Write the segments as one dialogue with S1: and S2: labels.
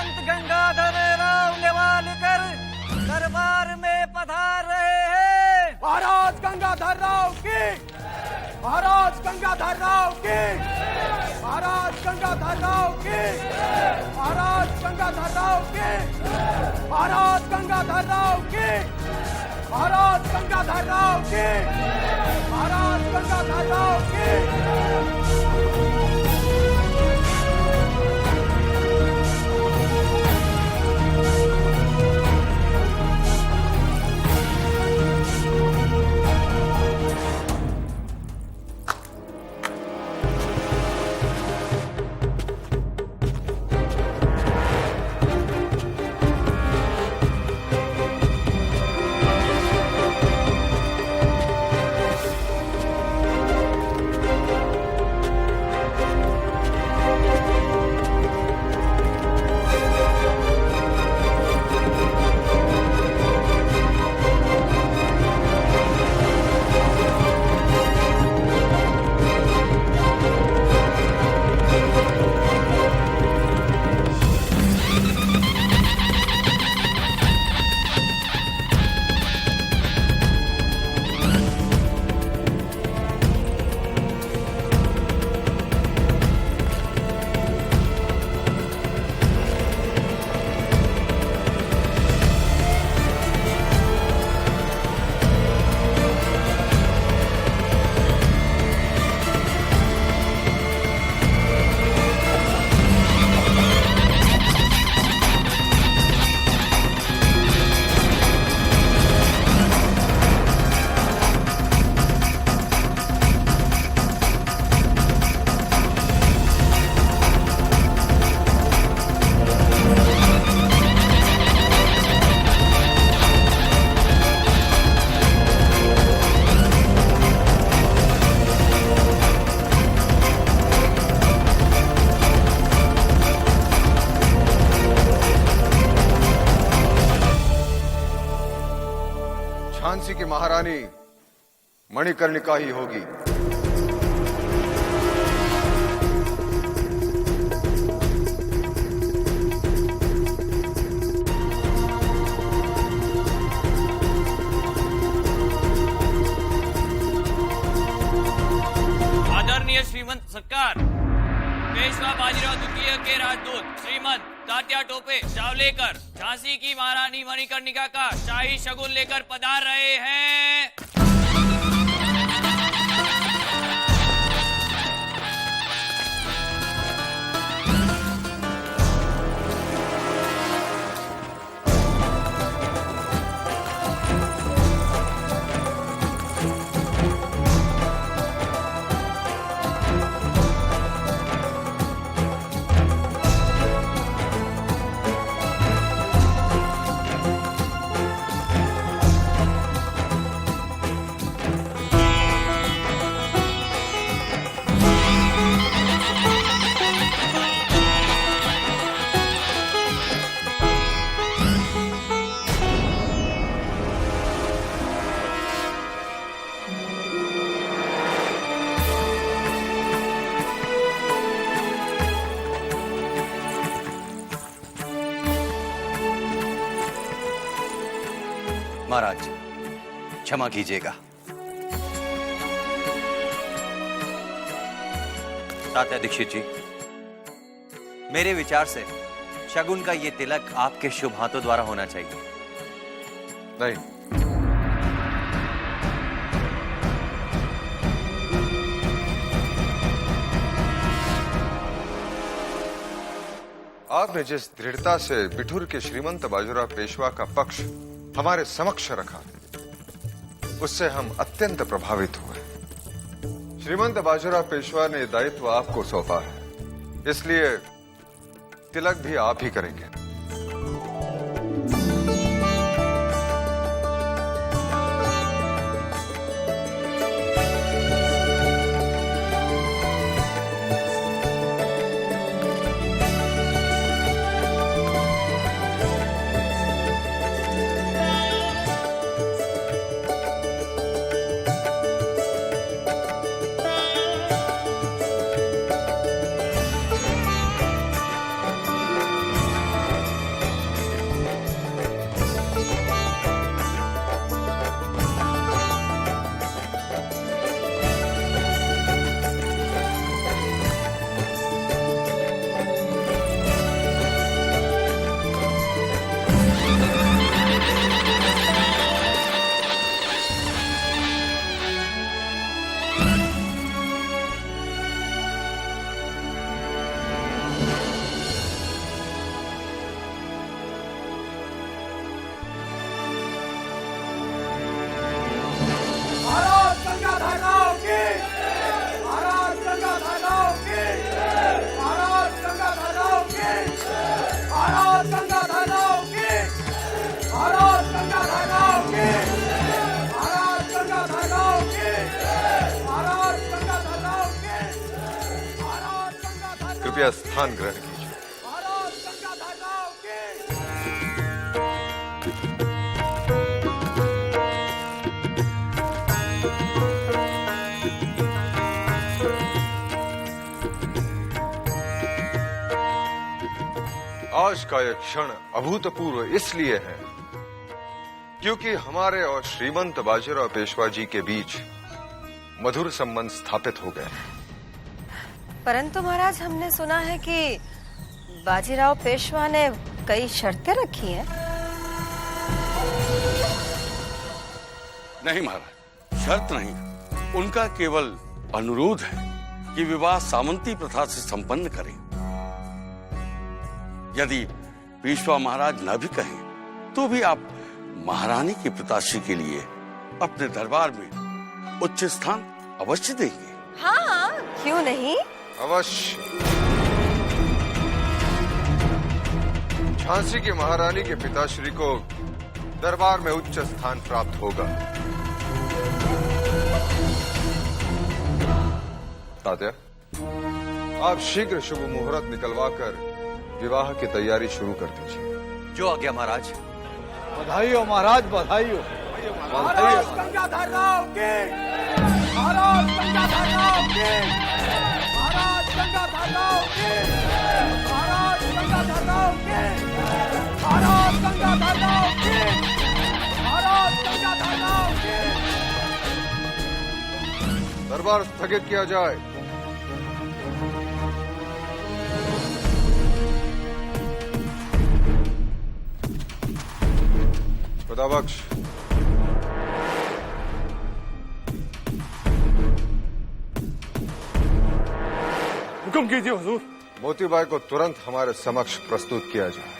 S1: संत गंगाधर राव नेवालकर दरबार में पधार रहे हैं।
S2: महाराज गंगाधर राव की, महाराज गंगाधर राव की, महाराज गंगाधर राव की, महाराज गंगाधर राव की, महाराज गंगाधर राव की, महाराज गंगाधर राव की, महाराज गंगाधर राव की।
S3: झांसी की महारानी मणिकर्णिका ही होगी।
S4: आदरणीय श्रीमंत सरकार, पेशवा बाजीराव द्वितीय के राजदूत श्रीमंत तात्या टोपे चावलेकर झांसी की महारानी मणिकर्णिका का शाही शगुन लेकर पधार रहे हैं।
S5: महाराज क्षमा कीजिएगा। तात्या दीक्षित जी, मेरे विचार से शगुन का ये तिलक आपके शुभ हाथों द्वारा होना चाहिए।
S3: नहीं, आपने जिस दृढ़ता से बिठूर के श्रीमंत बाजीराव पेशवा का पक्ष हमारे समक्ष रखा, उससे हम अत्यंत प्रभावित हुए। श्रीमंत बाजीराव पेशवा ने दायित्व आपको सौंपा है, इसलिए तिलक भी आप ही करेंगे। दिव्य स्थान ग्रहण कीजिए।
S2: महाराज गंगाधर राव की
S3: आज का यह क्षण अभूतपूर्व इसलिए है क्योंकि हमारे और श्रीमंत बाजीराव पेशवा जी के बीच मधुर संबंध स्थापित हो गए हैं।
S6: परंतु महाराज, हमने सुना है कि बाजीराव पेशवा ने कई शर्तें रखी हैं।
S7: नहीं महाराज, शर्त नहीं, उनका केवल अनुरोध है कि विवाह सामंती प्रथा से संपन्न करें। यदि पेशवा महाराज न भी कहें तो भी आप महारानी की पिताश्री के लिए अपने दरबार में उच्च स्थान अवश्य देंगे।
S6: हाँ, क्यों नहीं?
S3: अवश्य। झांसी की महारानी के पिताश्री को दरबार में उच्च स्थान प्राप्त होगा। तात्या, आप शीघ्र शुभ मुहूर्त निकलवाकर विवाह की तैयारी शुरू कर दीजिए।
S5: जो आज्ञा महाराज।
S2: बधाई हो महाराज, बधाई हो। महाराज गंगाधर राव की, महाराज गंगाधर राव की, महाराज गंगाधर राव की, महाराज गंगाधर राव की, महाराज गंगाधर राव की, महाराज गंगाधर राव की।
S3: दरबार स्थगित किया जाए। खुदाबख्श।
S2: हुक्म कीजिए हुजूर।
S3: मोतीबाई को तुरंत हमारे समक्ष प्रस्तुत किया जाए।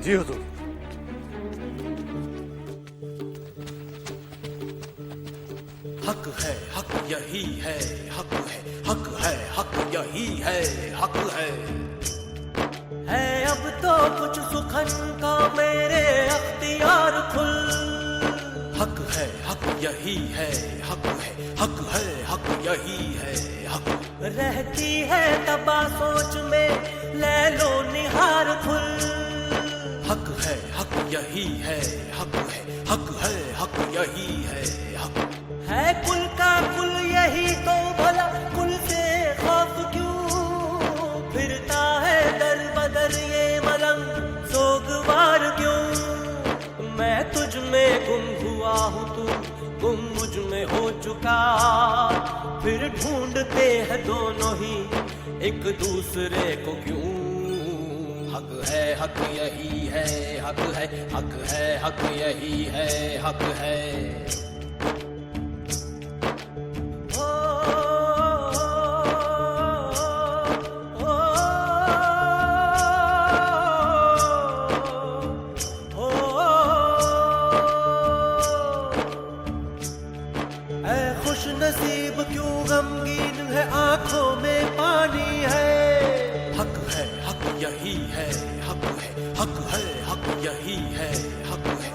S2: जी हुजूर।
S8: हक है, हक यही है, हक है, हक है, हक यही है, हक है अब तो कुछ सुखन का मेरे अख्तियार खुल। हक है, हक यही है, हक है, हक है, हक यही है, हक रहती है तबा सोच में ले लो निहार फुल। हक है, हक यही है, हक है, हक है, हक यही है, हक है कुल का कुल यही तो भला कुल से खौफ क्यों फिरता है दर बदर ये मलंग सोगवार क्यों। मैं तुझ में गुम हुआ हूँ, तू गुम मुझ में हो चुका, फिर ढूंढते हैं दोनों ही एक दूसरे को क्यों। हक है, हक यही है, हक है, हक है, हक यही है, हक है। नसीब क्यों गमगीन है, आंखों में पानी है। हक है, हक यही है, हक है, हक है, हक यही है, हक है।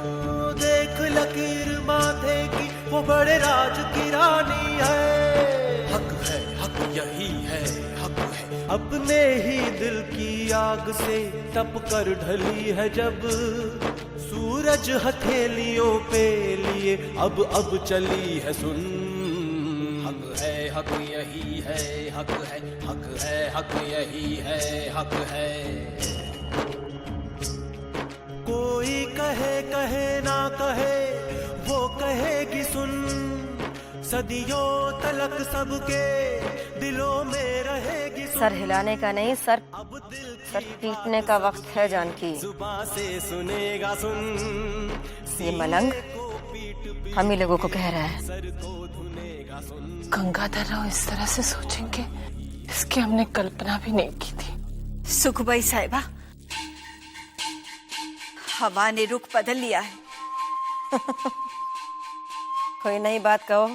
S8: देख लकीर माथे की वो बड़े राज की रानी है। हक है, हक यही है, हक है। अपने ही दिल की आग से तप कर ढली है जब सूरज हथेलियों पे लिए अब चली है सुन। हक है, हक यही है, हक है, हक है, हक यही है, हक है। कोई कहे कहे ना कहे वो कहेगी सुन, सदियों तलक सबके दिलों में रहेगी सुन।
S6: सर हिलाने का नहीं, सर पीटने का वक्त है जानकी।
S8: जुबां से सुनेगा सुन,
S6: ये मलंग हम ही लोगों को कह रहा है।
S8: सर को धुनेगा सुन।
S9: गंगाधर राव इस तरह से सोचेंगे, इसकी हमने कल्पना भी नहीं की थी।
S10: सुखबाई साहिबा, हवा ने रुख बदल लिया है।
S6: कोई नई बात कहो।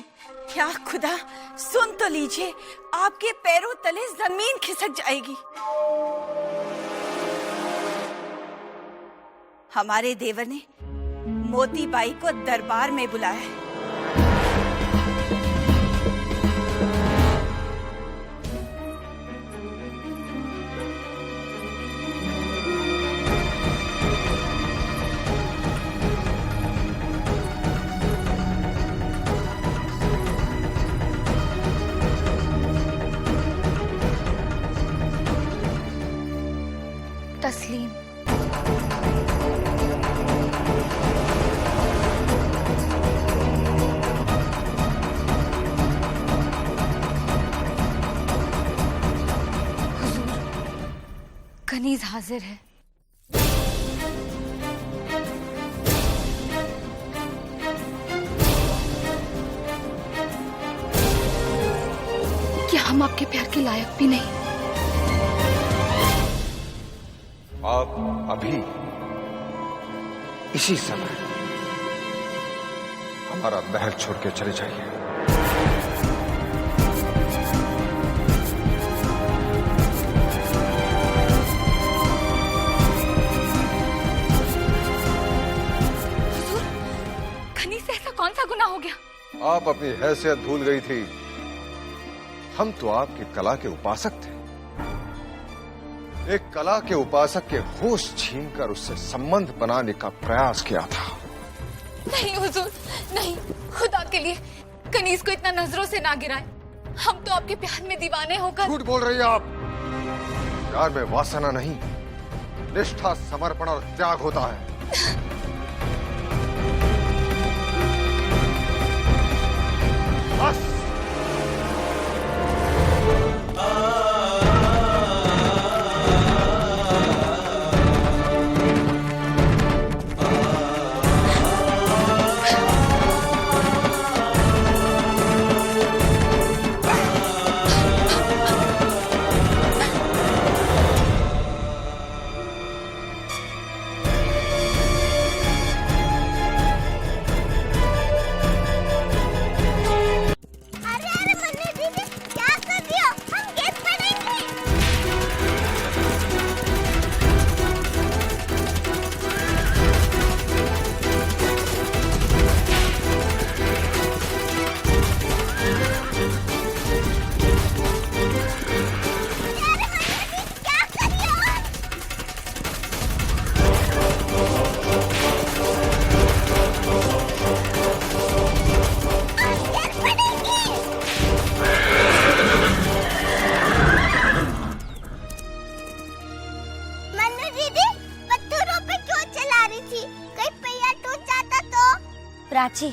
S10: क्या खुदा, सुन तो लीजिए, आपके पैरों तले जमीन खिसक जाएगी। हमारे देवर ने मोतीबाई को दरबार में बुलाया है।
S11: तस्लीम। हुजूर, कनीज हाजिर है। क्या हम आपके प्यार के लायक भी नहीं?
S3: आप अभी इसी समय हमारा महल छोड़ के चले जाइए।
S11: हुजूर, खनी से ऐसा कौन सा गुनाह हो गया?
S3: आप अपनी हैसियत भूल गई थी। हम तो आपकी कला के उपासक थे। एक कला के उपासक के होश छीनकर उससे संबंध बनाने का प्रयास किया था।
S11: नहीं हुजूर, नहीं, खुदा के लिए कनीज को इतना नजरों से ना गिराएं। हम तो आपके प्यार में दीवाने होकर।
S3: झूठ बोल रही हैं आप। प्यार में वासना नहीं, निष्ठा, समर्पण और त्याग होता है। बस।
S12: प्राची,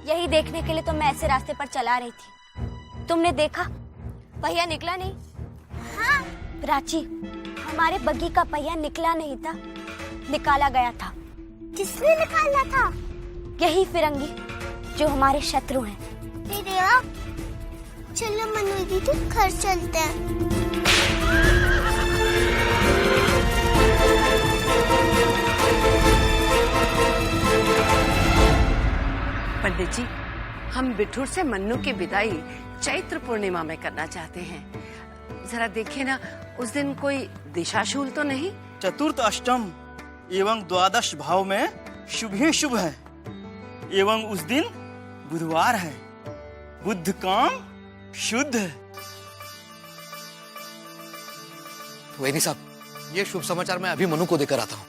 S12: यही देखने के लिए तो मैं ऐसे रास्ते पर चला रही थी। तुमने देखा पहिया निकला नहीं? हाँ प्राची, हमारे बग्गी का पहिया निकला नहीं था, निकाला गया था। किसने निकाला था? यही फिरंगी जो हमारे शत्रु हैं। देवा, चलो मनु दीदी घर चलते हैं।
S13: पंडित जी, हम बिठूर से मन्नू की विदाई चैत्र पूर्णिमा में करना चाहते हैं। जरा देखिए ना, उस दिन कोई दिशाशूल तो नहीं?
S14: चतुर्थ, अष्टम एवं द्वादश भाव में शुभ ही शुभ है, एवं उस दिन बुधवार है। बुद्ध काम शुद्ध।
S2: वैनी साहब, ये शुभ समाचार मैं अभी मनु को देकर आता हूँ।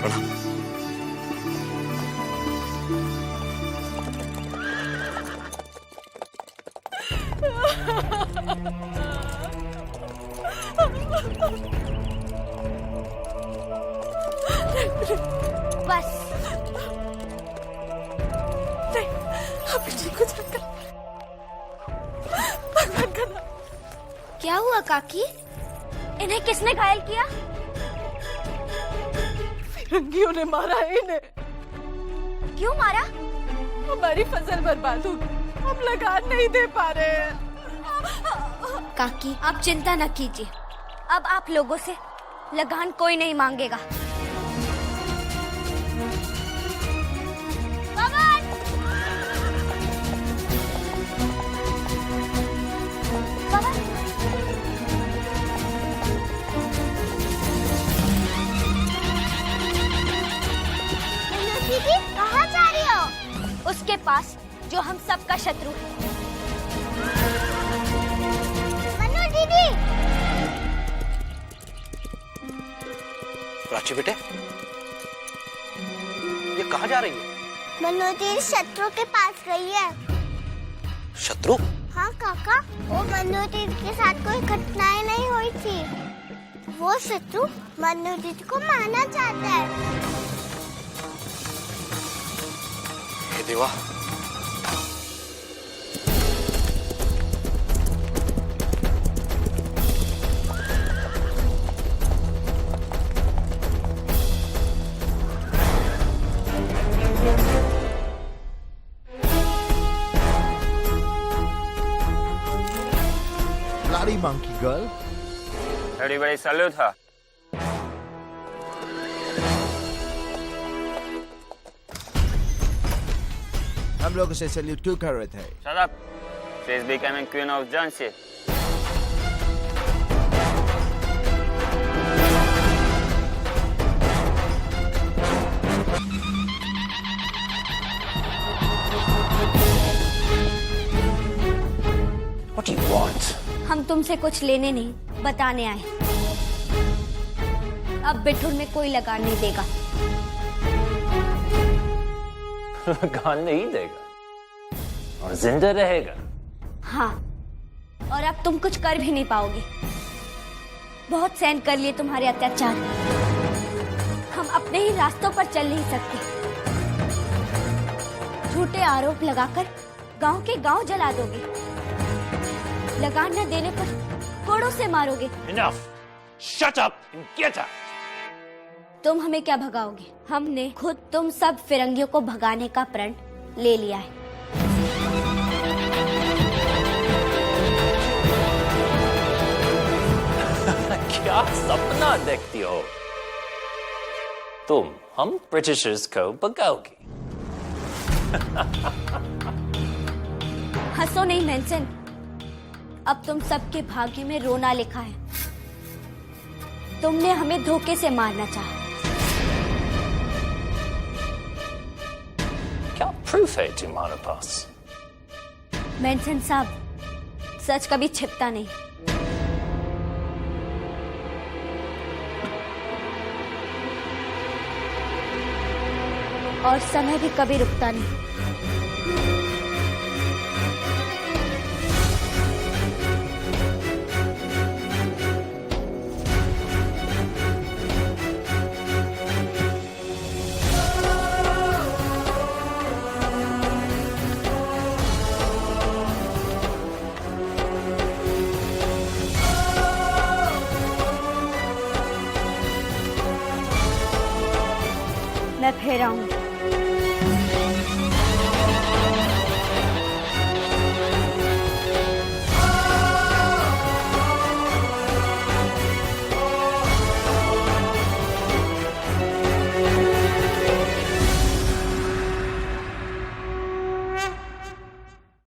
S2: प्रणाम।
S12: बस
S11: अभी ठीक हो जाएगा। भगवान का नाम।
S12: क्या हुआ काकी? इन्हें किसने घायल किया?
S11: फिरंगियों ने मारा इन्हें।
S12: क्यों मारा?
S11: हमारी फसल बर्बाद हो गई, हम लगान नहीं दे पा रहे हैं।
S12: काकी, आप चिंता न कीजिए, अब आप लोगों से लगान कोई नहीं मांगेगा। दीदी, कहाँ जा रही हो? उसके पास जो हम सबका शत्रु है। मनु दीदी।
S2: प्राची बेटे, ये कहाँ जा रही है?
S12: मनु दीदी शत्रु के पास गई है।
S2: शत्रु?
S12: हाँ काका, वो मनु दीदी के साथ कोई घटनाएं नहीं हुई थी। वो शत्रु मन्नू दीदी को मारना चाहता है।
S15: हे देवा,
S16: Bloody monkey girl.
S17: Everybody salute her.
S16: हम लोग उसे सैल्यूट क्यों कर रहे थे?
S17: Shut up. She is becoming queen of Jhansi.
S15: What do you want?
S12: हम तुमसे कुछ लेने नहीं, बताने आए। अब बिठुर में कोई लगान नहीं देगा।
S15: लगान नहीं देगा और जिंदा रहेगा।
S12: हाँ, और अब तुम कुछ कर भी नहीं पाओगे। बहुत सहन कर लिए तुम्हारे अत्याचार। हम अपने ही रास्तों पर चल नहीं सकते। झूठे आरोप लगाकर गांव के गांव जला दोगे। लगान न देने पर कोड़ों से मारोगे।
S15: Enough. Shut up and get out.
S12: तुम हमें क्या भगाओगे? हमने खुद तुम सब फिरंगियों को भगाने का प्रण ले लिया है।
S15: क्या सपना देखती हो तुम? हम ब्रिटिशर्स को भगाओगी?
S12: हंसो नहीं मेंसन। अब तुम सबके भाग्य में रोना लिखा है। तुमने हमें धोखे से मारना चाहा।
S15: क्या प्रूफ है तुम्हारे पास?
S12: मेंसन साहब, सच कभी छिपता नहीं। और समय भी कभी रुकता नहीं। मैं फिर आऊंगी।